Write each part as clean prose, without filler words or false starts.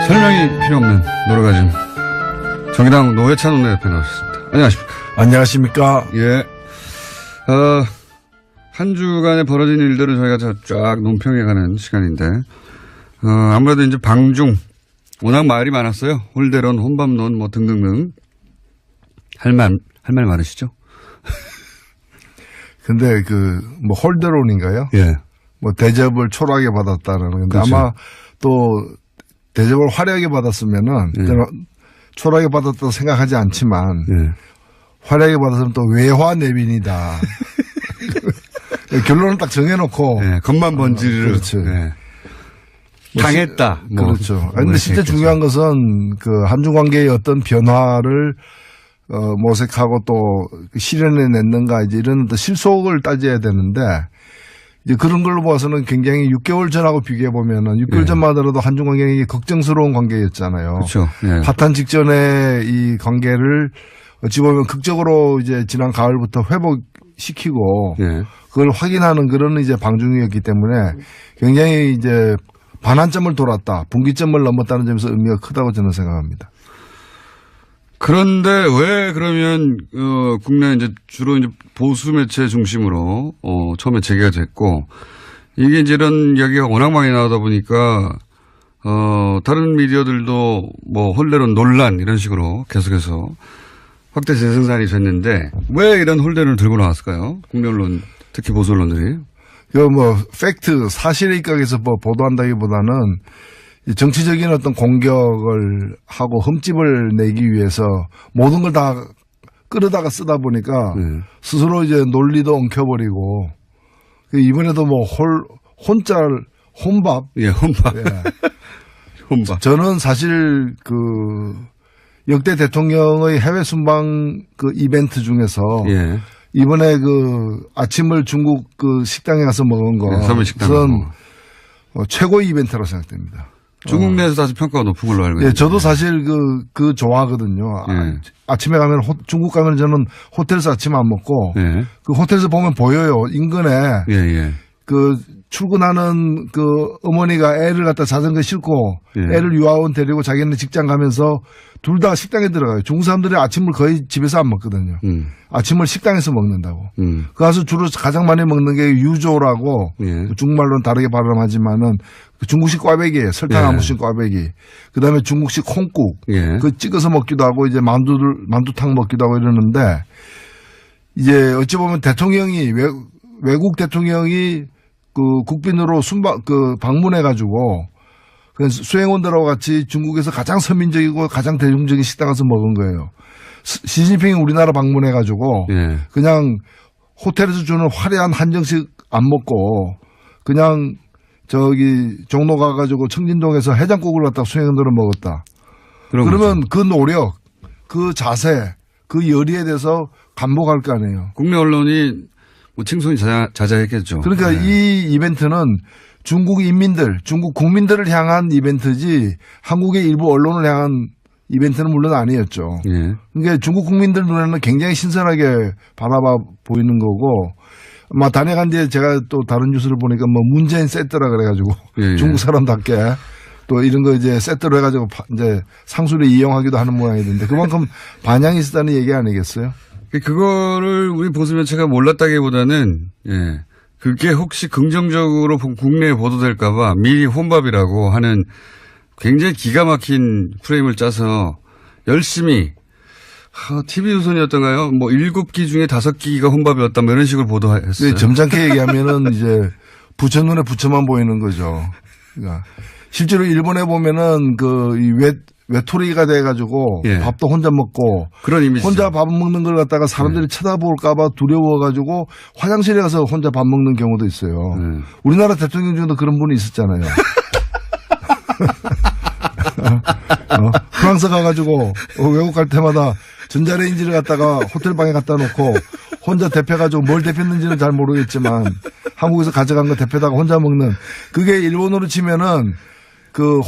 설명이 필요 없는 노래가즘. 정의당 노회찬 원내대표 나왔습니다. 안녕하십니까. 안녕하십니까. 예. 한 주간에 벌어진 일들을 저희가 쫙 논평해가는 시간인데, 아무래도 이제 방중, 워낙 말이 많았어요. 홀대론, 혼밥론, 뭐 등등등. 할 말 많으시죠? 근데 뭐 홀대론인가요? 예. 뭐 대접을 초라하게 받았다는 건데 그렇죠. 아마 또 대접을 화려하게 받았으면은 예. 저는 초라하게 받았다고 생각하지 않지만 예. 화려하게 받았으면 또 외화 내빈이다. 결론을 딱 정해놓고. 예. 겉만 번지르르. 그렇죠. 예. 당했다. 뭐. 그렇죠. 그런데 진짜 중요한 것은 한중 관계의 어떤 변화를 모색하고 또 실현해 냈는가 이제 이런 또 실속을 따져야 되는데 이제 그런 걸로 봐서는 굉장히 6개월 전하고 비교해 보면은 6개월 전만 하더라도 한중 관계가 걱정스러운 관계였잖아요. 그렇죠. 예. 핫한 직전에 이 관계를 어찌 보면 극적으로 이제 지난 가을부터 회복시키고 예. 그걸 확인하는 그런 이제 방중이었기 때문에 굉장히 이제 반환점을 돌았다. 분기점을 넘었다는 점에서 의미가 크다고 저는 생각합니다. 그런데 왜 그러면 국내 이제 주로 이제 보수 매체 중심으로 처음에 재개가 됐고 이게 이제 이런 이야기가 워낙 많이 나오다 보니까 다른 미디어들도 뭐 홀대론 논란 이런 식으로 계속해서 확대 재생산이 됐는데 왜 이런 홀대론을 들고 나왔을까요? 국내 언론 특히 보수 언론들이. 뭐 팩트 사실에 입각해서 뭐 보도한다기보다는 정치적인 어떤 공격을 하고 흠집을 내기 위해서 모든 걸 다 끌어다가 쓰다 보니까 스스로 이제 논리도 엉켜버리고 이번에도 뭐 혼밥. 예, 혼밥. 예. 혼밥. 저는 사실 역대 대통령의 해외 순방 이벤트 중에서 예. 이번에 아침을 중국 식당에 가서 먹은 거. 네, 서울식당 우선 최고의 이벤트라고 생각됩니다. 중국 내에서 사실 평가가 높은 걸로 알고 예, 있는데. 저도 사실 좋아하거든요. 예. 아침에 가면 중국 가면 저는 호텔에서 아침 안 먹고 예. 호텔에서 보면 보여요. 인근에 예, 예. 출근하는 어머니가 애를 갖다 자전거 싣고 예. 애를 유아원 데리고 자기는 직장 가면서 둘 다 식당에 들어가요. 중국 사람들이 아침을 거의 집에서 안 먹거든요. 아침을 식당에서 먹는다고. 그래서 주로 가장 많이 먹는 게 유조라고 예. 중국말로는 다르게 발음하지만은 중국식 꽈배기예요. 설탕 안 묻힌 꽈배기. 그다음에 중국식 콩국. 예. 찍어서 먹기도 하고 이제 만두탕 먹기도 하고 이러는데 이제 어찌 보면 대통령이 외국 대통령이 국빈으로 방문해가지고 수행원들하고 같이 중국에서 가장 서민적이고 가장 대중적인 식당 가서 먹은 거예요. 시진핑이 우리나라 방문해가지고 예. 그냥 호텔에서 주는 화려한 한정식 안 먹고 그냥 종로 가가지고 청진동에서 해장국을 갖다가 수행원들은 먹었다. 그러면 거죠. 그 노력, 그 자세, 그 열의에 대해서 감복할 거 아니에요. 국내 언론이 뭐 칭송이 자자했겠죠. 그러니까 네. 이 이벤트는 중국 인민들, 중국 국민들을 향한 이벤트지 한국의 일부 언론을 향한 이벤트는 물론 아니었죠. 예. 그러니까 중국 국민들 눈에는 굉장히 신선하게 바라봐 보이는 거고 단행한 뒤에 제가 또 다른 뉴스를 보니까 뭐 문재인 세트라 그래가지고 예. 중국 사람답게 또 이런 거 이제 세트로 해가지고 이제 상술에 이용하기도 하는 모양이던데 그만큼 반향이 있었다는 얘기 아니겠어요? 그거를 우리 보수 매체가 몰랐다기보다는 예. 그게 혹시 긍정적으로 국내에 보도될까봐 미리 혼밥이라고 하는 굉장히 기가 막힌 프레임을 짜서 열심히 TV조선이었던가요? 뭐 7기 중에 5기가 혼밥이었다 뭐 이런 식으로 보도했어요. 점잖게 얘기하면은 이제 부처 눈에 부처만 보이는 거죠. 그러니까 실제로 일본에 보면은 외톨이가 돼가지고 예. 밥도 혼자 먹고 그런 이미지 혼자 밥 먹는 걸 갖다가 사람들이 쳐다볼까봐 두려워가지고 화장실에 가서 혼자 밥 먹는 경우도 있어요. 우리나라 대통령 중에도 그런 분이 있었잖아요. 프랑스 가가지고 외국 갈 때마다 전자레인지를 갖다가 호텔 방에 갖다 놓고 혼자 데펴가지고 뭘 데폈는지는 잘 모르겠지만 한국에서 가져간 거 데펴다가 혼자 먹는 그게 일본어로 치면은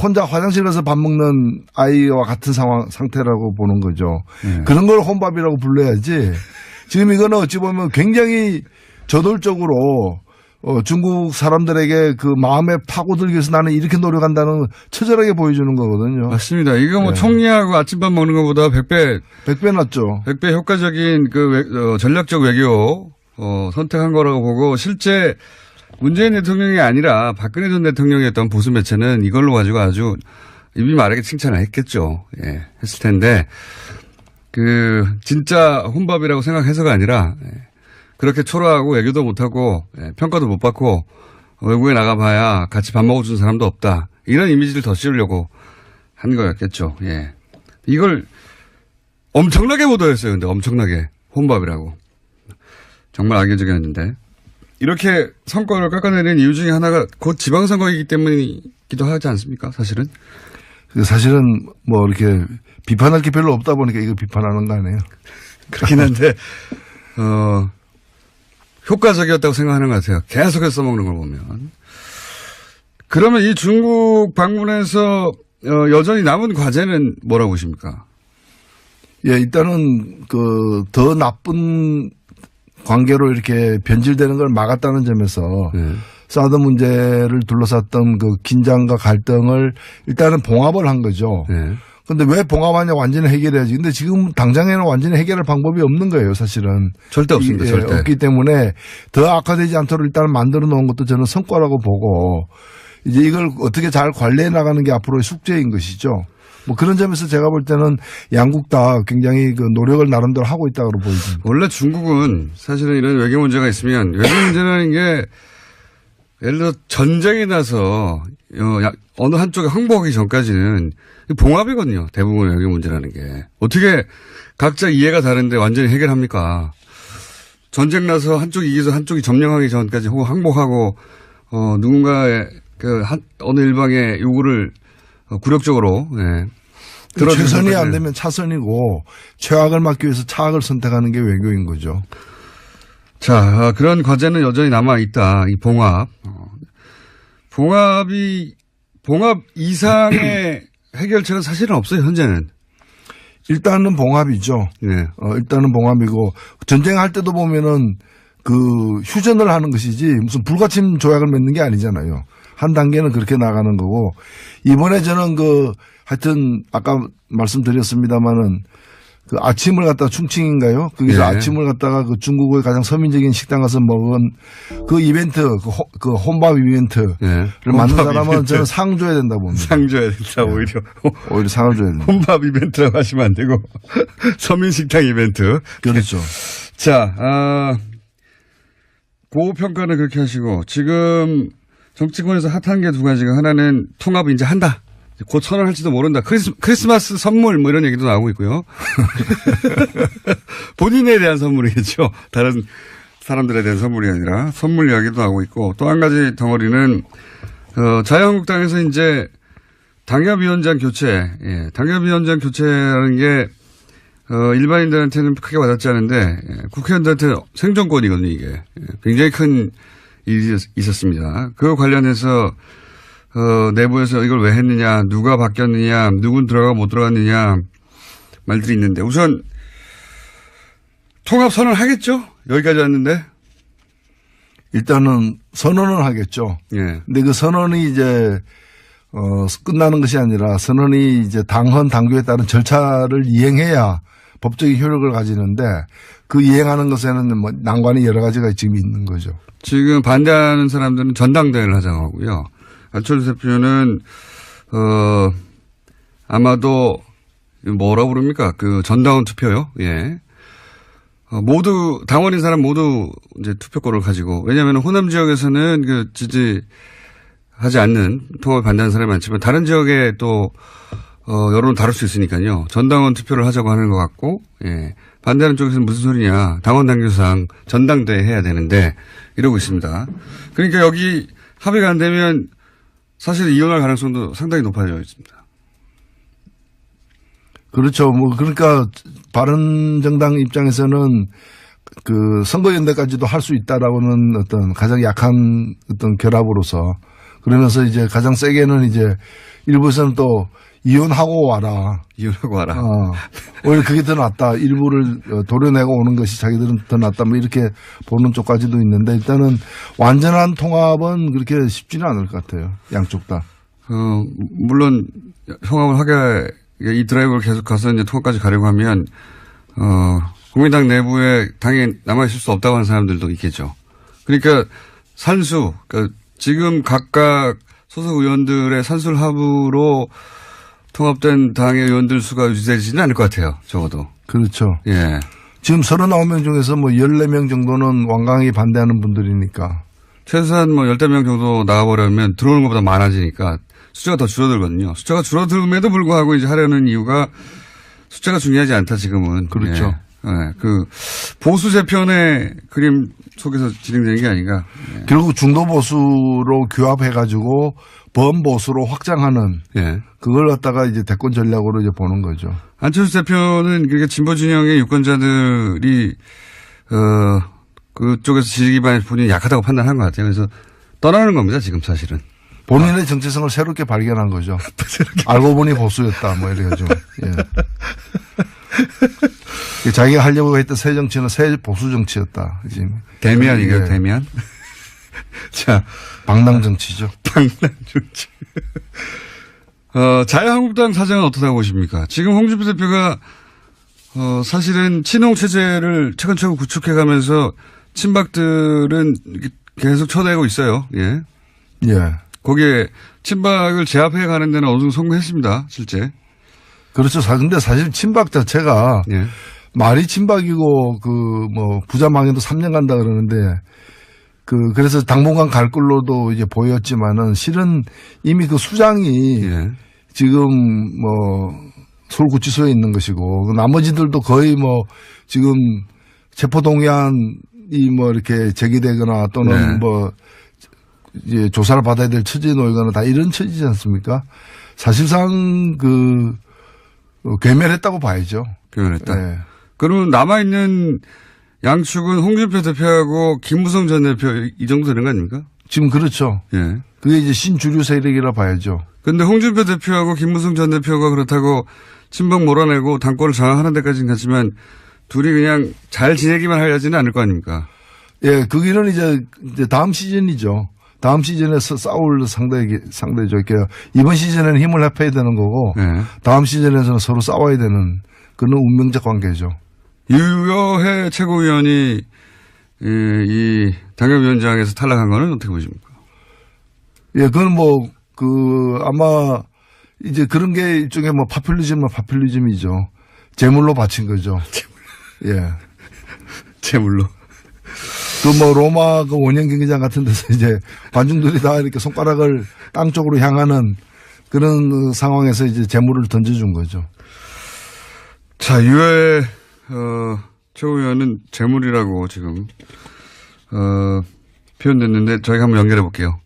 혼자 화장실 가서 밥 먹는 아이와 같은 상태라고 보는 거죠. 그런 걸 혼밥이라고 불러야지. 지금 이거는 어찌 보면 굉장히 저돌적으로 중국 사람들에게 그 마음에 파고들기 위해서 나는 이렇게 노력한다는 처절하게 보여주는 거거든요. 맞습니다. 이거 뭐 네. 총리하고 아침밥 먹는 것보다 100배 낫죠. 효과적인 전략적 외교 선택한 거라고 보고 실제 문재인 대통령이 아니라 박근혜 전 대통령이었던 보수 매체는 이걸로 가지고 아주 입이 마르게 칭찬을 했겠죠. 예, 했을 텐데 진짜 혼밥이라고 생각해서가 아니라 그렇게 초라하고 외교도 못하고 평가도 못 받고 외국에 나가봐야 같이 밥 먹어준 사람도 없다. 이런 이미지를 더 씌우려고 한 거였겠죠. 예. 이걸 엄청나게 보도했어요. 근데 엄청나게 혼밥이라고. 정말 악의적이었는데 이렇게 성과를 깎아내린 이유 중에 하나가 곧 지방선거이기 때문이기도 하지 않습니까? 사실은. 사실은 뭐 이렇게 비판할 게 별로 없다 보니까 이거 비판하는 거 아니에요. 그렇긴 한데 효과적이었다고 생각하는 것 같아요. 계속해서 써먹는 걸 보면. 그러면 이 중국 방문에서 여전히 남은 과제는 뭐라고 보십니까? 예, 일단은 더 나쁜 관계로 이렇게 변질되는 걸 막았다는 점에서 사드 문제를 둘러쌌던 그 긴장과 갈등을 일단은 봉합을 한 거죠. 근데 왜 봉합하냐 완전히 해결해야지. 근데 지금 당장에는 완전히 해결할 방법이 없는 거예요, 사실은. 절대 없습니다, 절대. 없기 때문에 더 악화되지 않도록 일단 만들어 놓은 것도 저는 성과라고 보고 이제 이걸 어떻게 잘 관리해 나가는 게 앞으로의 숙제인 것이죠. 뭐 그런 점에서 제가 볼 때는 양국 다 굉장히 노력을 나름대로 하고 있다고 보입니다. 원래 중국은 사실은 이런 외교 문제가 있으면 외교 문제라는 게 예를 들어 전쟁이 나서 어느 한쪽에 항복하기 전까지는 봉합이거든요. 대부분 외교 문제라는 게. 어떻게 각자 이해가 다른데 완전히 해결합니까? 전쟁 나서 한쪽이 이겨서 한쪽이 점령하기 전까지 혹은 항복하고 누군가의 어느 일방의 요구를 굴욕적으로 최선이 안 되면 차선이고 최악을 막기 위해서 차악을 선택하는 게 외교인 거죠. 자, 그런 과제는 여전히 남아 있다. 이 봉합. 봉합 이상의 해결책은 사실은 없어요, 현재는. 일단은 봉합이죠. 네. 일단은 봉합이고 전쟁할 때도 보면은 휴전을 하는 것이지 무슨 불가침 조약을 맺는 게 아니잖아요. 한 단계는 그렇게 나가는 거고 이번에 저는 하여튼 아까 말씀드렸습니다마는 아침을 갖다가 충칭인가요? 거기서 네. 아침을 갖다가 중국의 가장 서민적인 식당 가서 먹은 그 이벤트, 혼밥 이벤트를 네. 만든 사람은 이벤트. 저는 상 줘야 된다고 봅니다. 상 줘야 된다, 오히려. 오히려 상을 줘야 된다. 혼밥 이벤트라고 하시면 안 되고 서민식당 이벤트. 그렇죠. 자, 고평가는 그렇게 하시고 지금 정치권에서 핫한 게 두 가지가 하나는 통합을 이제 한다. 곧 선언할지도 모른다. 크리스마스 선물 뭐 이런 얘기도 나오고 있고요. 본인에 대한 선물이겠죠. 다른 사람들에 대한 선물이 아니라 선물 이야기도 나오고 있고 또 한 가지 덩어리는 자유한국당에서 이제 당협위원장 교체, 당협위원장 교체라는 게 일반인들한테는 크게 와닿지 않은데 국회의원들한테는 생존권이거든요. 이게 굉장히 큰 일이 있었습니다. 그거 관련해서 내부에서 이걸 왜 했느냐, 누가 바뀌었느냐, 누군 들어가고 못 들어갔느냐 말들이 있는데 우선 통합 선언하겠죠? 여기까지 왔는데. 일단은 선언은 하겠죠. 예. 근데 그 선언이 이제 끝나는 것이 아니라 선언이 이제 당헌 당규에 따른 절차를 이행해야 법적인 효력을 가지는데 그 이행하는 것에는 뭐 난관이 여러 가지가 지금 있는 거죠. 지금 반대하는 사람들은 전당대회를 하자고 하고요. 안철수 대표는 아마도 뭐라고 부릅니까? 전당원 투표요. 예. 모두 당원인 사람 모두 이제 투표권을 가지고 왜냐하면 호남 지역에서는 지지하지 않는 통합을 반대하는 사람이 많지만 다른 지역에 또 여론을 다룰 수 있으니까요. 전당원 투표를 하자고 하는 것 같고, 예. 반대하는 쪽에서는 무슨 소리냐. 당원 당규상 전당대회 해야 되는데 이러고 있습니다. 그러니까 여기 합의가 안 되면 사실 이혼할 가능성도 상당히 높아져 있습니다. 그렇죠. 그러니까 바른정당 입장에서는 선거연대까지도 할 수 있다라고는 어떤 가장 약한 어떤 결합으로서 그러면서 이제 가장 세게는 이제 일부에서는 또 이혼하고 와라. 이혼하고 와라. 오히려 그게 더 낫다. 일부를 도려내고 오는 것이 자기들은 더 낫다. 뭐 이렇게 보는 쪽까지도 있는데 일단은 완전한 통합은 그렇게 쉽지는 않을 것 같아요. 양쪽 다. 물론 통합을 하게 이 드라이브를 계속 가서 이제 통합까지 가려고 하면 국민당 내부에 당에 남아있을 수 없다고 하는 사람들도 있겠죠. 그러니까 산수, 그러니까 지금 각각 소속 의원들의 산술 합으로 통합된 당의 의원들 수가 유지되지는 않을 것 같아요. 적어도. 그렇죠. 예. 지금 39명 중에서 뭐 14명 정도는 완강히 반대하는 분들이니까. 최소한 뭐 10명 정도 나가버리면 들어오는 것보다 많아지니까 숫자가 더 줄어들거든요. 숫자가 줄어들음에도 불구하고 이제 하려는 이유가 숫자가 중요하지 않다 지금은. 그렇죠. 예. 예. 그 보수 재편의 그림 속에서 진행되는 게 아닌가. 예. 결국 중도 보수로 규합해가지고 범보수로 확장하는. 예. 그걸 갖다가 이제 대권 전략으로 이제 보는 거죠. 안철수 대표는 그러니까 진보 진영의 유권자들이 그쪽에서 지지 기반이 본인이 약하다고 판단한 것 같아요. 그래서 떠나는 겁니다. 지금 사실은. 본인의 정체성을 새롭게 발견한 거죠. 알고 보니 보수였다. 뭐 이래가지고. 예. 자기가 하려고 했던 새 정치는 새 보수 정치였다. 지금. 대면이에요. 예. 대면. 자, 방랑 정치죠. 방랑 정치. 자유한국당 사정은 어떻다고 보십니까? 지금 홍준표 대표가 사실은 친홍 체제를 차근차근 구축해가면서 친박들은 계속 쳐내고 있어요. 예. 예. 거기에 친박을 제압해 가는 데는 어느 정도 성공했습니다. 실제. 그렇죠. 근데 사실 친박 자체가 예. 말이 친박이고 부자 망해도 3년 간다 그러는데 그래서 당분간 갈 걸로도 이제 보였지만은 실은 이미 그 수장이 예. 지금 서울구치소에 있는 것이고 나머지들도 거의 지금 체포동의안이 이렇게 제기되거나 또는 네. 이제 조사를 받아야 될 처지에 놓이거나 다 이런 처지지 않습니까? 사실상 괴멸했다고 봐야죠. 괴멸했다. 네. 그러면 남아있는 양축은 홍준표 대표하고 김무성 전 대표 이 정도 되는 거 아닙니까? 지금 그렇죠. 예. 그게 이제 신주류 세력이라 봐야죠. 근데 홍준표 대표하고 김무성 전 대표가 그렇다고 친박 몰아내고 당권을 장악하는 데까지는 갔지만 둘이 그냥 잘 지내기만 하려지는 않을 거 아닙니까? 예, 거기는 이제 다음 시즌이죠. 다음 시즌에서 싸울 상대죠. 이번 시즌에는 힘을 합해야 되는 거고 예. 다음 시즌에서는 서로 싸워야 되는 그런 운명적 관계죠. 유여해 최고위원이 이 당협위원장에서 탈락한 거는 어떻게 보십니까? 예, 그건 아마 이제 그런 게 일종의 파퓰리즘이죠. 재물로 바친 거죠. 예. 재물로. 로마 원형 경기장 같은 데서 이제 관중들이 다 이렇게 손가락을 땅 쪽으로 향하는 그런 상황에서 이제 재물을 던져준 거죠. 자, 유해, 최고위원은 재물이라고 지금, 표현됐는데 저희가 한번 연결해 볼게요.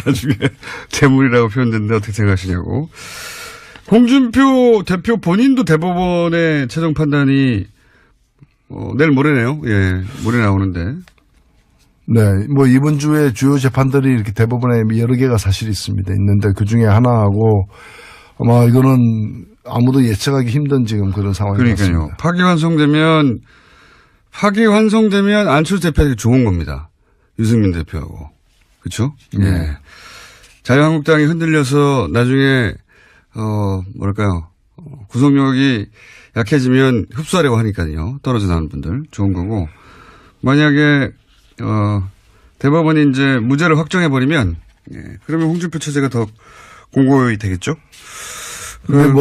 나중에 재물이라고 표현됐는데 어떻게 생각하시냐고. 홍준표 대표 본인도 대법원의 최종 판단이 내일 모레네요. 예, 모레 나오는데. 네, 이번 주에 주요 재판들이 이렇게 대법원에 여러 개가 사실 있는데 그 중에 하나하고 아마 이거는 아무도 예측하기 힘든 지금 그런 상황이 그러니까요. 같습니다. 파기환송되면 안철수 대표에게 좋은 겁니다. 유승민 대표하고. 그렇죠? 예. 자유한국당이 흔들려서 나중에 구속력이 약해지면 흡수하려고 하니까요. 떨어져 나오는 분들 좋은 거고. 만약에 대법원이 이제 무죄를 확정해 버리면 그러면 홍준표 체제가 더 공고히 되겠죠. 근데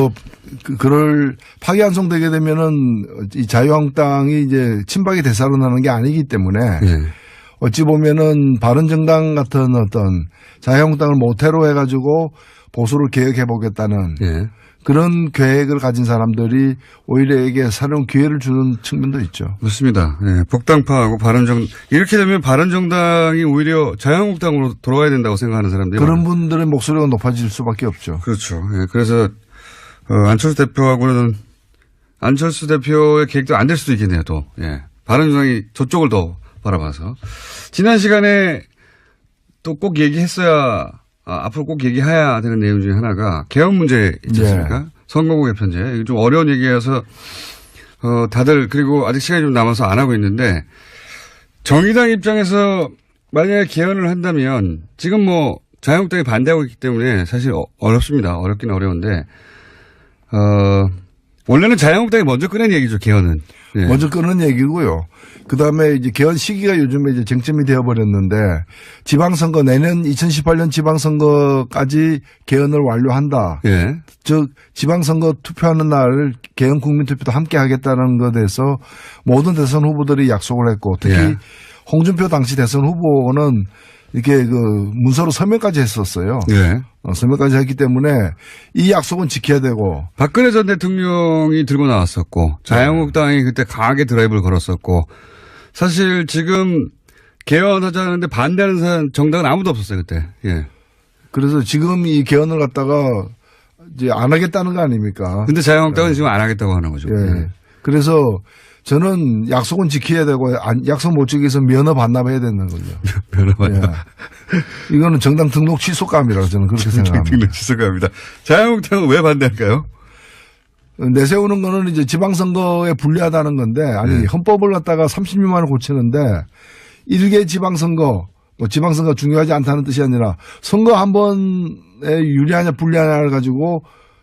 그럴 파기환송되게 되면은 이 자유한국당이 이제 친박이 되살아나는 게 아니기 때문에 어찌 보면은 바른정당 같은 어떤 자유한국당을 모태로 해가지고 보수를 개혁해 보겠다는 그런 계획을 가진 사람들이 오히려 이게 새로운 기회를 주는 측면도 있죠. 맞습니다. 예, 복당파하고 이렇게 되면 바른정당이 오히려 자유한국당으로 돌아가야 된다고 생각하는 사람들이 그런 많아요. 분들의 목소리가 높아질 수밖에 없죠. 그렇죠. 예, 그래서 안철수 대표하고는 안철수 대표의 계획도 안 될 수도 있겠네요. 또 바른정당이 저쪽을 더 바라봐서 지난 시간에 또 꼭 얘기했어야 앞으로 꼭 얘기해야 되는 내용 중에 하나가 개헌 문제 있지 않습니까? 네. 선거구 개편제. 이거 좀 어려운 얘기여서 다들 그리고 아직 시간이 좀 남아서 안 하고 있는데 정의당 입장에서 만약에 개헌을 한다면 지금 뭐 자유한국당이 반대하고 있기 때문에 사실 어렵습니다. 어렵긴 어려운데 원래는 자유한국당이 먼저 꺼낸 얘기죠. 개헌은. 네. 먼저 끄는 얘기고요. 그 다음에 이제 개헌 시기가 요즘에 이제 쟁점이 되어버렸는데 지방선거 내년 2018년 지방선거까지 개헌을 완료한다. 예. 즉 지방선거 투표하는 날 개헌 국민투표도 함께 하겠다는 것에 대해서 모든 대선 후보들이 약속을 했고 특히 예. 홍준표 당시 대선 후보는 이렇게 그 문서로 서명까지 했었어요. 예. 서명까지 했기 때문에 이 약속은 지켜야 되고 박근혜 전 대통령이 들고 나왔었고 자유한국당이 그때 강하게 드라이브를 걸었었고 사실 지금 개헌하자는데 반대하는 정당은 아무도 없었어요 그때. 예. 그래서 지금 이 개헌을 갖다가 이제 안 하겠다는 거 아닙니까? 근데 자유한국당은 지금 안 하겠다고 하는 거죠. 예. 그래서 저는 약속은 지켜야 되고 약속 못 지키서 면허 반납해야 되는 거죠. 면허 반납. 예. 이거는 정당 등록 취소감이라고 저는 그렇게 생각합니다. 등록 취소감입니다. 자유한국당은 왜 반대할까요? 내세우는 거는 이제 지방선거에 불리하다는 건데 아니 헌법을 갖다가 36만을 고치는데 일개 지방선거 뭐 지방선거 중요하지 않다는 뜻이 아니라 선거 한 번에 유리하냐 불리하냐를 가지고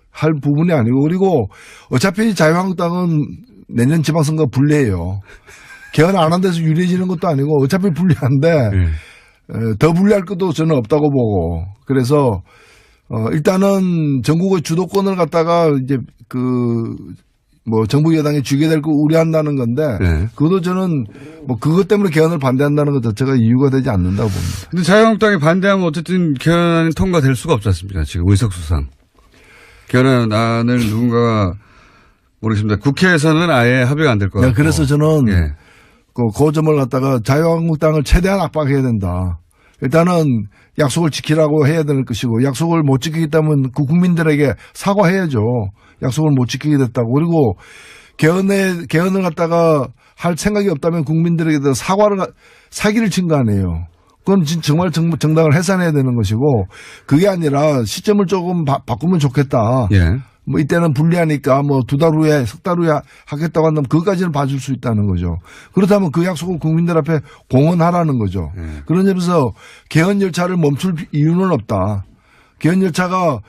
할 부분이 아니고 그리고 어차피 자유한국당은 내년 지방선거 불리해요. 개헌 안 한 데서 유리해지는 것도 아니고 어차피 불리한데 더 불리할 것도 저는 없다고 보고 그래서 일단은 전국의 주도권을 갖다가 이제 뭐 정부 여당이 쥐게 될 거 우려한다는 건데 그것도 저는 뭐 그것 때문에 개헌을 반대한다는 것 자체가 이유가 되지 않는다고 봅니다. 근데 자유한국당이 반대하면 어쨌든 개헌안이 통과될 수가 없지 않습니까? 지금 의석수상. 개헌안을 누군가가 모르겠습니다. 국회에서는 아예 합의가 안 될 것 같고. 그래서 저는 그 점을 갖다가 자유한국당을 최대한 압박해야 된다. 일단은 약속을 지키라고 해야 될 것이고 약속을 못 지키기 때문에 그 국민들에게 사과해야죠. 약속을 못 지키게 됐다고. 그리고 개헌을 갖다가 할 생각이 없다면 국민들에게 사기를 친 거 아니에요. 그건 정말 정당을 해산해야 되는 것이고 그게 아니라 시점을 조금 바꾸면 좋겠다. 뭐 이때는 불리하니까 뭐 석 달 후에 하겠다고 한다면 그것까지는 봐줄 수 있다는 거죠. 그렇다면 그 약속을 국민들 앞에 공언하라는 거죠. 그런 점에서 개헌 열차를 멈출 이유는 없다. 개헌 열차가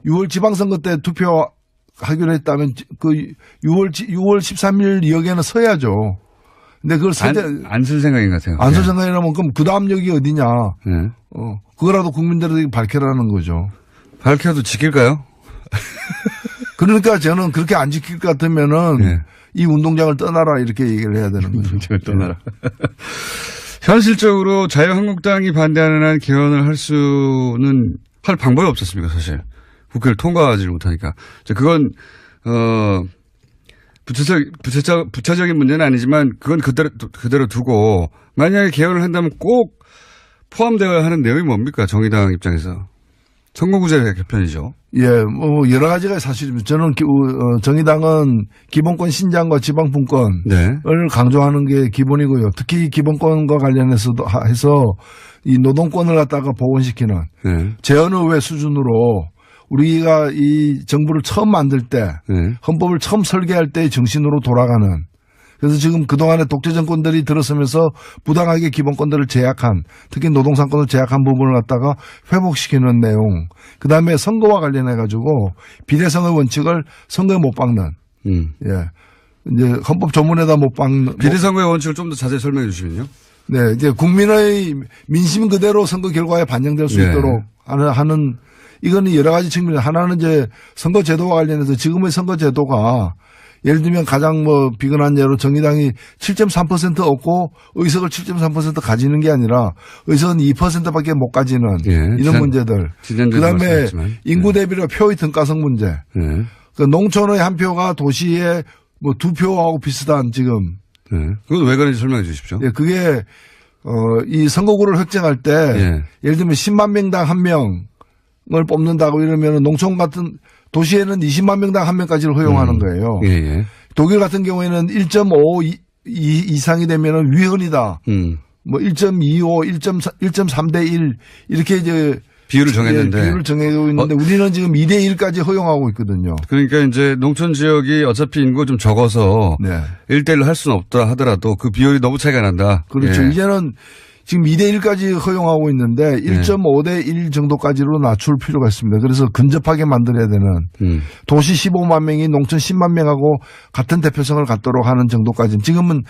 6월 지방선거 때 투표하기로 했다면 그 6월 13일 역에는 서야죠. 근데 그걸 안 쓸 생각인 것 같아요. 안 쓸 생각이라면 그럼 그 다음 역이 어디냐. 그거라도 국민들에게 밝혀라는 거죠. 밝혀도 지킬까요? 그러니까 저는 그렇게 안 지킬 것 같으면은 이 운동장을 떠나라 이렇게 얘기를 해야 되는 거죠. 운동장을 떠나라. 현실적으로 자유한국당이 반대하는 한 개헌을 할 방법이 없었습니까, 사실. 국회를 통과하지를 못하니까. 그건, 부차적인 문제는 아니지만 그건 그대로 두고 만약에 개헌을 한다면 꼭 포함되어야 하는 내용이 뭡니까, 정의당 입장에서. 선거구제 개편이죠. 예, 뭐 여러 가지가 사실입니다. 저는 정의당은 기본권 신장과 지방분권을 강조하는 게 기본이고요. 특히 기본권과 관련해서도 해서 이 노동권을 갖다가 복원시키는 재헌의회 수준으로 우리가 이 정부를 처음 만들 때 헌법을 처음 설계할 때의 정신으로 돌아가는 그래서 지금 그동안에 독재 정권들이 들어서면서 부당하게 기본권들을 제약한 특히 노동상권을 제약한 부분을 갖다가 회복시키는 내용 그다음에 선거와 관련해 가지고 비례성의 원칙을 선거에 못 박는 이제 헌법 조문에다 못 박는 비례선거의 원칙을 좀 더 자세히 설명해 주시면요. 네, 이제 국민의 민심 그대로 선거 결과에 반영될 수 있도록 하는 이거는 여러 가지 측면 하나는 이제 선거 제도와 관련해서 지금의 선거 제도가 예를 들면 가장 뭐 비근한 예로 정의당이 7.3% 얻고 의석을 7.3% 가지는 게 아니라 의석은 2%밖에 못 가지는 이런 문제들. 그다음에 인구 대비로 표의 등가성 문제. 그 농촌의 한 표가 도시의 뭐 두 표하고 비슷한 지금. 그건 왜 그런지 설명해 주십시오. 그게 이 선거구를 획정할 때 예를 들면 10만 명당 한 명을 뽑는다고 이러면 농촌 같은 도시에는 20만 명당 한 명까지를 허용하는 거예요. 독일 같은 경우에는 1.5 이상이 되면 위헌이다. 뭐 1.25, 1.3대 1 이렇게 이제 비율을 정했는데. 비율을 정하고 있는데 우리는 지금 2대 1까지 허용하고 있거든요. 그러니까 이제 농촌 지역이 어차피 인구가 좀 적어서 네. 1대1로 할 수는 없다 하더라도 그 비율이 너무 차이가 난다. 그렇죠. 예. 이제는 지금 2대 1까지 허용하고 있는데 1.5대 1 정도까지로 낮출 필요가 있습니다. 그래서 근접하게 만들어야 되는 도시 15만 명이 농촌 10만 명하고 같은 대표성을 갖도록 하는 정도까지 지금은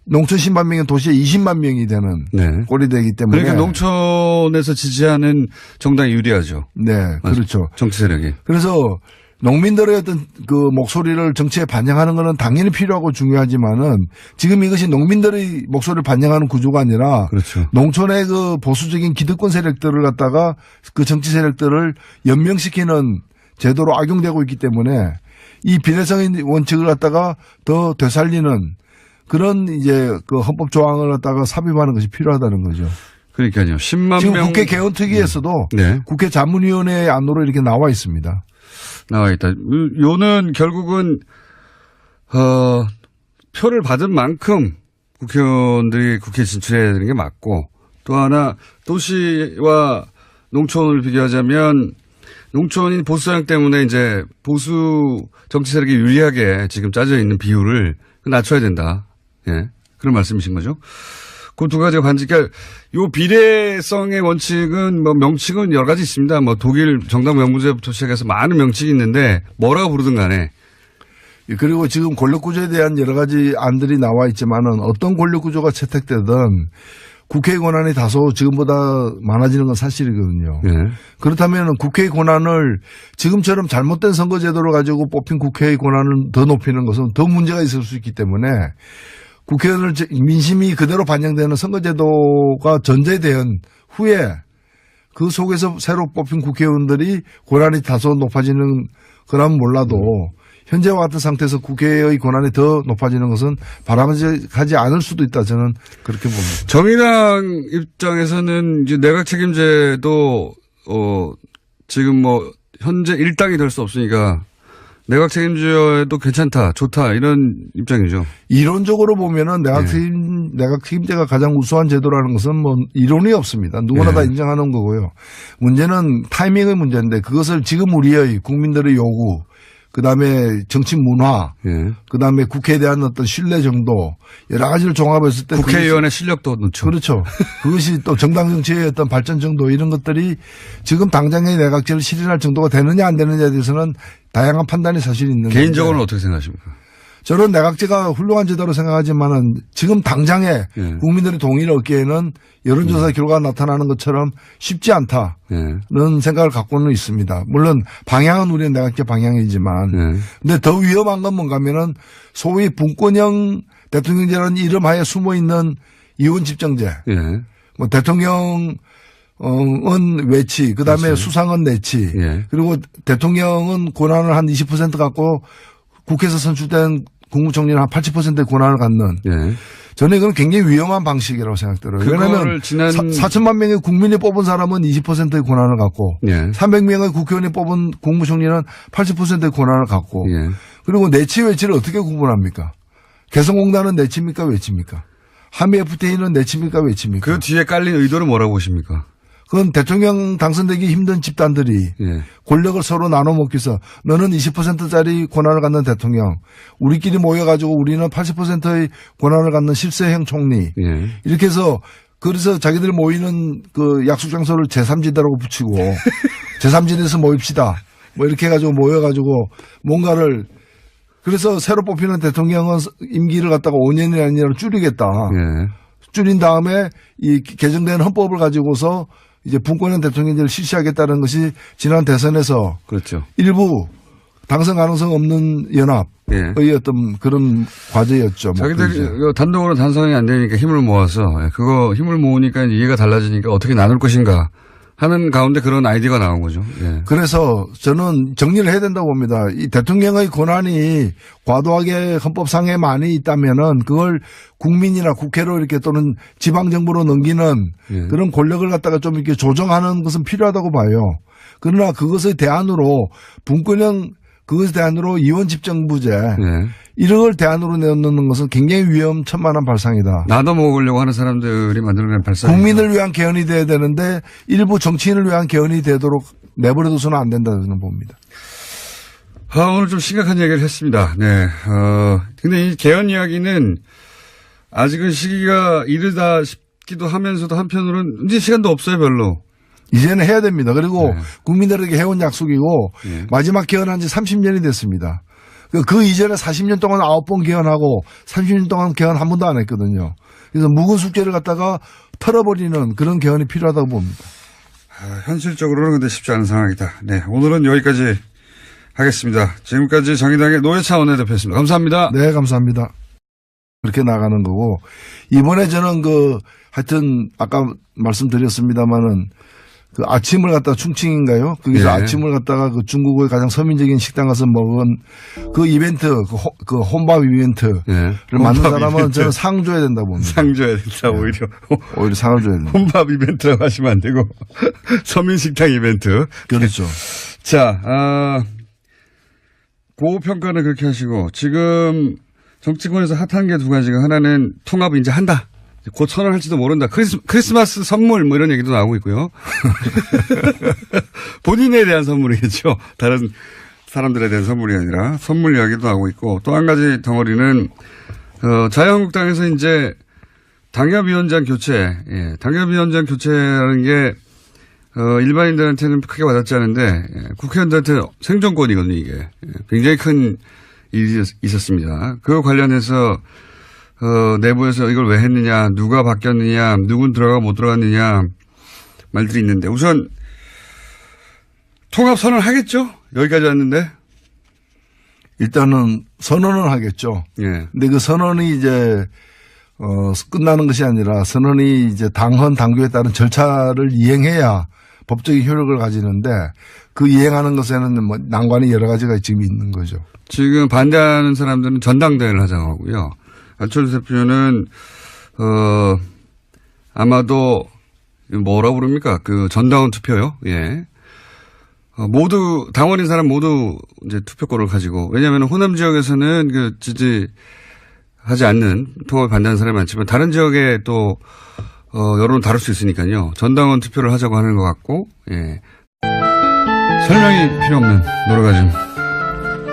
농촌 10만 명이 도시에 20만 명이 되는 네. 꼴이 되기 때문에 그러니까 농촌에서 지지하는 정당이 유리하죠. 네, 그렇죠. 정치 세력이. 그래서 농민들의 어떤 그 목소리를 정치에 반영하는 것은 당연히 필요하고 중요하지만은 지금 이것이 농민들의 목소리를 반영하는 구조가 아니라 그렇죠. 농촌의 그 보수적인 기득권 세력들을 갖다가 그 정치 세력들을 연명시키는 제도로 악용되고 있기 때문에 이 비례성의 원칙을 갖다가 더 되살리는 그런 이제 그 헌법 조항을 갖다가 삽입하는 것이 필요하다는 거죠. 그러니까요. 10만 지금 명. 국회 개헌특위에서도 네. 국회 자문위원회 안으로 이렇게 나와 있습니다. 나와 있다. 요는 결국은 표를 받은 만큼 국회의원들이 국회에 진출해야 되는 게 맞고 또 하나 도시와 농촌을 비교하자면 농촌이 보수 성향 때문에 이제 보수 정치 세력이 유리하게 지금 짜져 있는 비율을 낮춰야 된다. 예. 그런 말씀이신 거죠. 그 두 가지가 반지. 그러니까 요 비례성의 원칙은 뭐 명칭은 여러 가지 있습니다. 뭐 독일 정당 명부제부터 시작해서 많은 명칭이 있는데 뭐라고 부르든 간에. 그리고 지금 권력구조에 대한 여러 가지 안들이 나와 있지만은 어떤 권력구조가 채택되든 국회의 권한이 다소 지금보다 많아지는 건 사실이거든요. 예. 그렇다면 국회의 권한을 지금처럼 잘못된 선거제도를 가지고 뽑힌 국회의 권한을 더 높이는 것은 더 문제가 있을 수 있기 때문에 국회의원을 민심이 그대로 반영되는 선거제도가 전제된 후에 그 속에서 새로 뽑힌 국회의원들이 권한이 다소 높아지는 거라면 몰라도 현재와 같은 상태에서 국회의 권한이 더 높아지는 것은 바람직하지 않을 수도 있다. 저는 그렇게 봅니다. 정의당 입장에서는 이제 내각 책임제도 지금 뭐 현재 일당이 될 수 없으니까 내각 책임제도 괜찮다, 좋다 이런 입장이죠. 이론적으로 보면은 내각 책임제가 가장 우수한 제도라는 것은 뭐 이론이 없습니다. 누구나 다 인정하는 거고요. 문제는 타이밍의 문제인데 그것을 지금 우리의 국민들의 요구, 그다음에 정치 문화, 그다음에 국회에 대한 어떤 신뢰 정도 여러 가지를 종합했을 때 국회의원의 실력도 넣죠. 그렇죠. 그것이 또 정당 정치의 어떤 발전 정도 이런 것들이 지금 당장의 내각제를 실현할 정도가 되느냐 안 되느냐에 대해서는 다양한 판단이 사실 있는 개인적으로는 어떻게 생각하십니까? 저는 내각제가 훌륭한 제도로 생각하지만은 지금 당장에 국민들의 동의를 얻기에는 여론조사 결과가 나타나는 것처럼 쉽지 않다는 생각을 갖고는 있습니다. 물론 방향은 우리는 내각제 방향이지만 근데 더 위험한 건 뭔가 하면은 소위 분권형 대통령제라는 이름 하에 숨어 있는 이원 집정제. 뭐 대통령은 외치, 그다음에 그렇지. 수상은 내치. 그리고 대통령은 권한을 한 20% 갖고 국회에서 선출된 국무총리는 한 80%의 권한을 갖는. 저는 이건 굉장히 위험한 방식이라고 생각들어요. 왜냐하면 4천만 명의 국민이 뽑은 사람은 20%의 권한을 갖고 300명의 국회의원이 뽑은 국무총리는 80%의 권한을 갖고 그리고 내치 외치를 어떻게 구분합니까? 개성공단은 내치입니까 외치입니까? 한미 FTA는 내치입니까 외치입니까? 그 뒤에 깔린 의도는 뭐라고 보십니까? 그건 대통령 당선되기 힘든 집단들이 권력을 서로 나눠 먹기 위해서 너는 20%짜리 권한을 갖는 대통령, 우리끼리 모여가지고 우리는 80%의 권한을 갖는 실세형 총리 이렇게 해서 그래서 자기들 모이는 그 약속 장소를 제3지대라고 붙이고 제3지대에서 모입시다 뭐 이렇게 해가지고 모여가지고 뭔가를 그래서 새로 뽑히는 대통령은 임기를 갖다가 5년이 아니라 줄이겠다. 줄인 다음에 이 개정된 헌법을 가지고서 이제 분권형 대통령제를 실시하겠다는 것이 지난 대선에서 그렇죠. 일부 당선 가능성 없는 연합의 어떤 그런 과제였죠. 자기들 단독으로 단성이 안 되니까 힘을 모아서 그거 힘을 모으니까 이해가 달라지니까 어떻게 나눌 것인가 하는 가운데 그런 아이디어가 나온 거죠. 그래서 저는 정리를 해야 된다고 봅니다. 이 대통령의 권한이 과도하게 헌법상에 많이 있다면은 그걸 국민이나 국회로 이렇게 또는 지방정부로 넘기는 그런 권력을 갖다가 좀 이렇게 조정하는 것은 필요하다고 봐요. 그러나 그것의 대안으로 분권형 그것에 대안으로 이원 집정부제 네. 이런 걸 대안으로 내놓는 것은 굉장히 위험천만한 발상이다. 나눠 먹으려고 하는 사람들이 만들어낸 발상. 국민을 위한 개헌이 돼야 되는데 일부 정치인을 위한 개헌이 되도록 내버려둬서는 안 된다고 저는 봅니다. 오늘 좀 심각한 얘기를 했습니다. 네. 근데 이 개헌 이야기는 아직은 시기가 이르다 싶기도 하면서도 한편으로는 이제 시간도 없어요, 별로. 이제는 해야 됩니다. 그리고 네. 국민들에게 해온 약속이고 네. 마지막 개헌한 지 30년이 됐습니다. 그 이전에 40년 동안 9번 개헌하고 30년 동안 개헌 한 번도 안 했거든요. 그래서 묵은 숙제를 갖다가 털어버리는 그런 개헌이 필요하다고 봅니다. 현실적으로는 근데 쉽지 않은 상황이다. 네. 오늘은 여기까지 하겠습니다. 지금까지 정의당의 노회찬 원내대표였습니다. 감사합니다. 네, 감사합니다. 그렇게 나가는 거고 이번에 저는 하여튼 아까 말씀드렸습니다마는 그 아침을 갖다가 충칭인가요? 거기서 예. 아침을 갖다가 그 중국의 가장 서민적인 식당 가서 먹은 그 이벤트, 그 혼밥 이벤트를 네. 만든 혼밥 사람은 이벤트. 저는 상 줘야 된다고 봅니다. 상 줘야 된다, 오히려. 오히려 상을 줘야 된다. 혼밥 이벤트라고 하시면 안 되고, 서민식당 이벤트. 그렇죠. 자, 고평가는 그렇게 하시고, 지금 정치권에서 핫한 게 두 가지가 하나는 통합을 이제 한다. 곧 선언할지도 모른다. 크리스마스 선물 뭐 이런 얘기도 나오고 있고요. 본인에 대한 선물이겠죠. 다른 사람들에 대한 선물이 아니라 선물 이야기도 나오고 있고 또 한 가지 덩어리는 자유한국당에서 이제 당협위원장 교체, 당협위원장 교체라는 게 일반인들한테는 크게 와닿지 않은데 국회의원들한테 생존권이거든요. 이게 굉장히 큰 일이 있었습니다. 그거 관련해서 내부에서 이걸 왜 했느냐, 누가 바뀌었느냐, 누군 들어가고 못 들어갔느냐 말들이 있는데 우선 통합 선언 하겠죠? 여기까지 왔는데. 일단은 선언을 하겠죠. 예. 근데 그 선언이 이제 끝나는 것이 아니라 선언이 이제 당헌 당규에 따른 절차를 이행해야 법적인 효력을 가지는데 그 이행하는 것에는 뭐 난관이 여러 가지가 지금 있는 거죠. 지금 반대하는 사람들은 전당대회를 하자고 하고요. 안철수 대표는 아마도 뭐라 부릅니까? 그 전당원 투표요. 예. 모두 당원인 사람 모두 이제 투표권을 가지고 왜냐하면 호남 지역에서는 그 지지하지 않는 통합에 반대하는 사람이 많지만 다른 지역에 또 여론을 다룰 수 있으니까요. 전당원 투표를 하자고 하는 것 같고 예. 설명이 필요 없는 노래가즘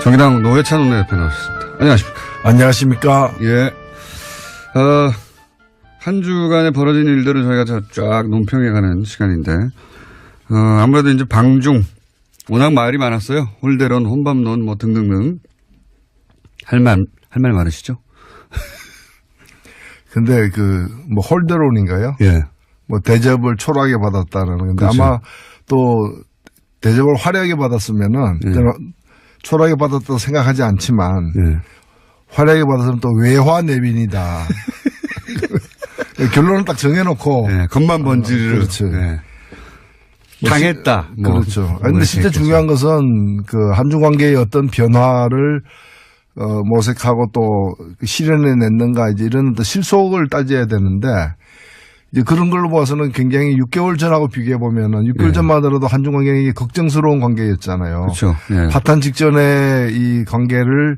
정의당 노회찬 원내대표 나오셨습니다. 안녕하십니까? 안녕하십니까? 예. 한 주간에 벌어진 일들을 저희가 쫙 논평해가는 시간인데, 아무래도 이제 방중, 워낙 말이 많았어요. 홀대론, 혼밥론, 뭐 등등등. 할 말 많으시죠? 근데 뭐 홀대론인가요? 예. 뭐 대접을 초라하게 받았다는 건데 그렇죠. 아마 또 대접을 화려하게 받았으면은 예. 저는 초라하게 받았다고 생각하지 않지만 예. 화려하게 받았으면 또 외화 내빈이다. 결론을 딱 정해놓고. 예. 겉만 번지르르. 그렇죠. 예. 당했다. 뭐. 그렇죠. 그런데 진짜 중요한 것은 그 한중 관계의 어떤 변화를 모색하고 또 실현해 냈는가 이제 이런 어떤 실속을 따져야 되는데 이제 그런 걸로 봐서는 굉장히 6개월 전하고 비교해 보면은 6개월 예. 전만 하더라도 한중 관계가 걱정스러운 관계였잖아요. 그렇죠. 예. 파탄 직전에 이 관계를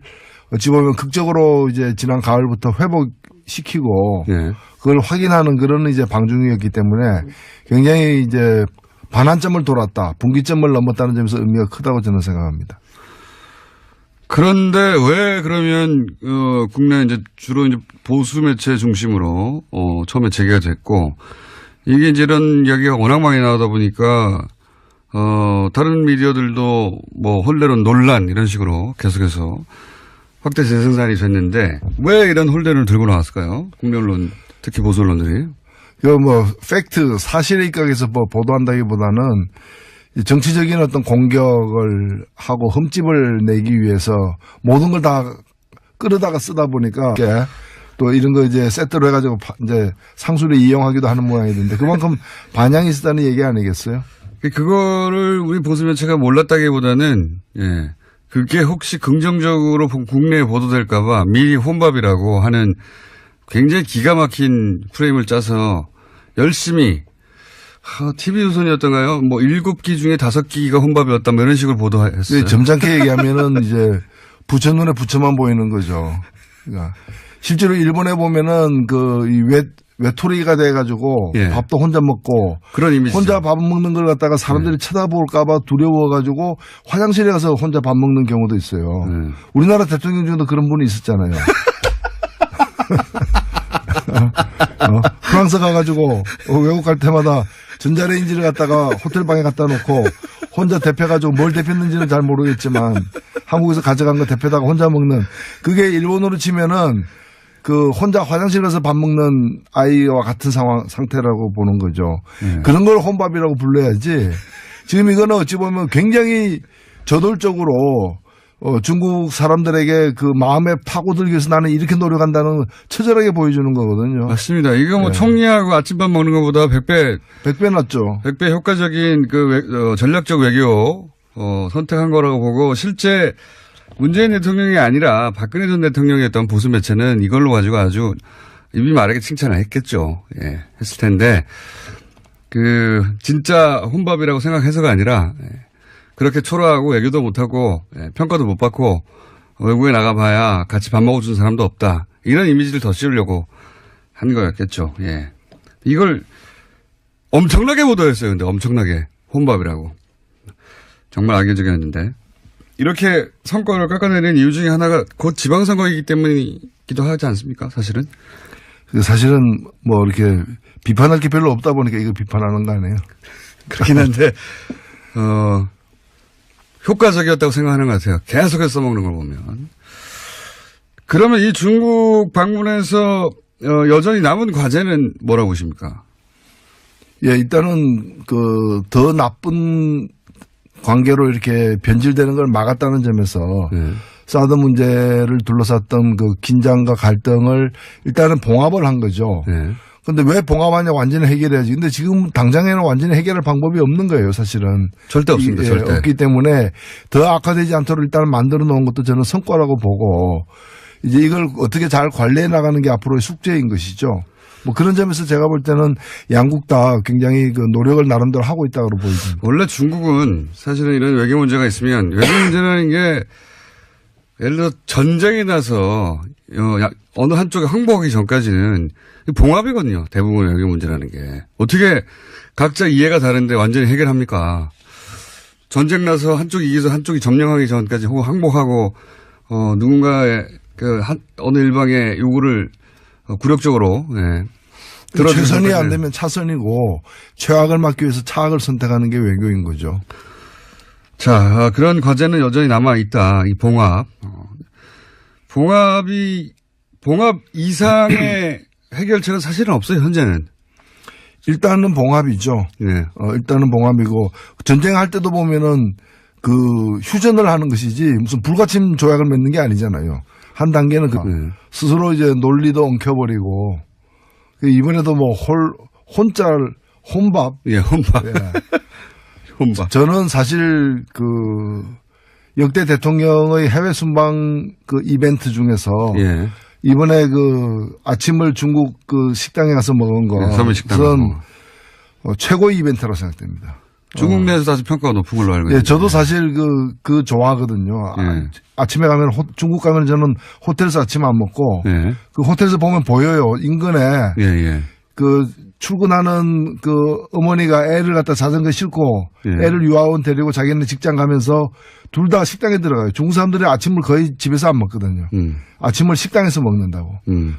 어찌 보면 극적으로 이제 지난 가을부터 회복시키고 예. 그걸 확인하는 그런 이제 방중이었기 때문에 굉장히 이제 반환점을 돌았다. 분기점을 넘었다는 점에서 의미가 크다고 저는 생각합니다. 그런데 왜 그러면 국내 이제 주로 이제 보수 매체 중심으로 처음에 재개가 됐고 이게 이제 이런 이야기가 워낙 많이 나오다 보니까 다른 미디어들도 뭐 홀대론 논란 이런 식으로 계속해서 확대 재생산이 됐는데 왜 이런 홀대론을 들고 나왔을까요? 국내 언론 특히 보수 언론들이. 그 뭐 팩트 사실에 입각해서 뭐 보도한다기보다는 정치적인 어떤 공격을 하고 흠집을 내기 위해서 모든 걸 다 끌어다가 쓰다 보니까 또 이런 거 이제 세트로 해가지고 이제 상술에 이용하기도 하는 모양이던데 그만큼 반향이 있었다는 얘기 아니겠어요? 그거를 우리 보수 매체가 몰랐다기보다는 예. 그게 혹시 긍정적으로 국내에 보도될까봐 미리 혼밥이라고 하는 굉장히 기가 막힌 프레임을 짜서 열심히 TV조선이었던가요? 뭐 7끼 중에 5끼가 혼밥이었다 뭐 이런 식으로 보도했어요. 네, 점잖게 얘기하면은 이제 부처 눈에 부처만 보이는 거죠. 그러니까 실제로 일본에 보면은 이 외톨이가 돼가지고 예. 밥도 혼자 먹고 그런 이미지. 혼자 밥 먹는 걸 갖다가 사람들이 쳐다볼까봐 두려워가지고 화장실에 가서 혼자 밥 먹는 경우도 있어요. 우리나라 대통령 중에도 그런 분이 있었잖아요. 프랑스 가가지고 외국 갈 때마다 전자레인지를 갖다가 호텔방에 갖다 놓고 혼자 데펴가지고 뭘 데폈는지는 잘 모르겠지만 한국에서 가져간 거 데펴다가 혼자 먹는 그게 일본으로 치면은 혼자 화장실 가서 밥 먹는 아이와 같은 상태라고 보는 거죠. 그런 걸 혼밥이라고 불러야지. 지금 이거는 어찌 보면 굉장히 저돌적으로 중국 사람들에게 그 마음에 파고들기 위해서 나는 이렇게 노력한다는 처절하게 보여주는 거거든요. 맞습니다. 이거 뭐 총리하고 아침밥 먹는 것보다 100배 낫죠. 100배 효과적인 전략적 외교 선택한 거라고 보고 실제 문재인 대통령이 아니라 박근혜 전 대통령이었던 보수 매체는 이걸로 가지고 아주 입이 마르게 칭찬을 했겠죠. 예, 했을 텐데 진짜 혼밥이라고 생각해서가 아니라 그렇게 초라하고 외교도 못하고 평가도 못 받고 외국에 나가봐야 같이 밥 먹어주는 사람도 없다. 이런 이미지를 더 씌우려고 한 거였겠죠. 예. 이걸 엄청나게 보도했어요. 근데 엄청나게 혼밥이라고. 정말 악의적이었는데. 이렇게 성과를 깎아내는 이유 중에 하나가 곧 지방선거이기 때문이기도 하지 않습니까? 사실은. 사실은 뭐 이렇게 비판할 게 별로 없다 보니까 이거 비판하는 거 아니에요. 그렇긴 한데 효과적이었다고 생각하는 것 같아요. 계속해서 써먹는 걸 보면. 그러면 이 중국 방문에서 여전히 남은 과제는 뭐라고 보십니까? 예, 일단은 더 나쁜 관계로 이렇게 변질되는 걸 막았다는 점에서 사드 문제를 둘러쌌던 긴장과 갈등을 일단은 봉합을 한 거죠. 근데 왜 봉합하냐 완전히 해결해야지. 근데 지금 당장에는 완전히 해결할 방법이 없는 거예요, 사실은. 절대 없습니다, 절대. 없기 때문에 더 악화되지 않도록 일단 만들어 놓은 것도 저는 성과라고 보고 이제 이걸 어떻게 잘 관리해 나가는 게 앞으로의 숙제인 것이죠. 뭐 그런 점에서 제가 볼 때는 양국 다 굉장히 노력을 나름대로 하고 있다고 보입니다. 원래 중국은 사실은 이런 외교 문제가 있으면 외교 문제라는 게 예를 들어 전쟁이 나서 어느 한쪽에 항복하기 전까지는 봉합이거든요. 대부분 외교 문제라는 게. 어떻게 각자 이해가 다른데 완전히 해결합니까? 전쟁 나서 한쪽이 이겨서 한쪽이 점령하기 전까지 혹은 항복하고 누군가의 어느 일방의 요구를 굴욕적으로 최선이 안 되면 차선이고 최악을 막기 위해서 차악을 선택하는 게 외교인 거죠. 자, 그런 과제는 여전히 남아 있다. 이 봉합. 봉합 이상의 해결책은 사실은 없어요. 현재는. 일단은 봉합이죠. 네. 일단은 봉합이고 전쟁할 때도 보면은 휴전을 하는 것이지 무슨 불가침 조약을 맺는 게 아니잖아요. 한 단계는 스스로 이제 논리도 엉켜버리고 이번에도 뭐 혼밥. 예, 혼밥. 예. 혼밥. 저는 사실 역대 대통령의 해외 순방 이벤트 중에서 이번에 아침을 중국 식당에 가서 먹은 거. 식당. 최고의 이벤트라고 생각됩니다. 중국 내에서 사실 평가가 높은 걸로 알고 있는데. 예, 저도 사실 좋아하거든요. 아침에 가면 중국 가면 저는 호텔에서 아침 안 먹고 호텔에서 보면 보여요. 인근에 출근하는 어머니가 애를 갖다 자전거 싣고 애를 유아원 데리고 자기는 직장 가면서 둘 다 식당에 들어가요. 중국 사람들이 아침을 거의 집에서 안 먹거든요. 아침을 식당에서 먹는다고.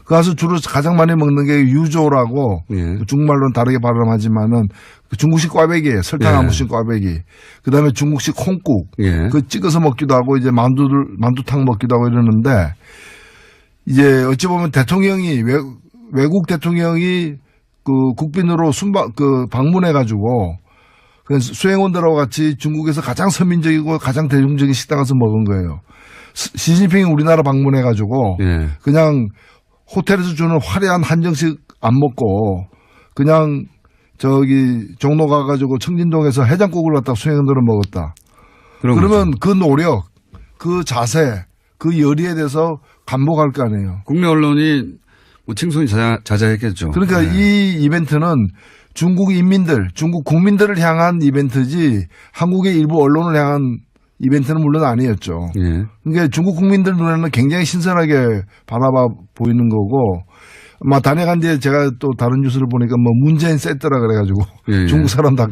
그래서 주로 가장 많이 먹는 게 유조라고 중국말로는 다르게 발음하지만은 중국식 꽈배기예요. 설탕 안 묻힌 꽈배기. 그다음에 중국식 콩국. 찍어서 먹기도 하고 이제 만두탕 먹기도 하고 이러는데 이제 어찌 보면 대통령이 외국 대통령이 국빈으로 방문해가지고 수행원들하고 같이 중국에서 가장 서민적이고 가장 대중적인 식당 가서 먹은 거예요. 시진핑이 우리나라 방문해가지고 그냥 호텔에서 주는 화려한 한정식 안 먹고 그냥 종로 가가지고 청진동에서 해장국을 갖다 수행원들은 먹었다. 그러면 그 노력, 그 자세, 그 열의에 대해서 감복할 거 아니에요. 국내 언론이 칭송이 자자했겠죠. 그러니까 이 이벤트는 중국 인민들, 중국 국민들을 향한 이벤트지 한국의 일부 언론을 향한 이벤트는 물론 아니었죠. 예. 그러니까 중국 국민들 눈에는 굉장히 신선하게 바라봐 보이는 거고, 단행한 뒤에 제가 또 다른 뉴스를 보니까 뭐 문재인 세트라 그래가지고 예, 예. 중국 사람 다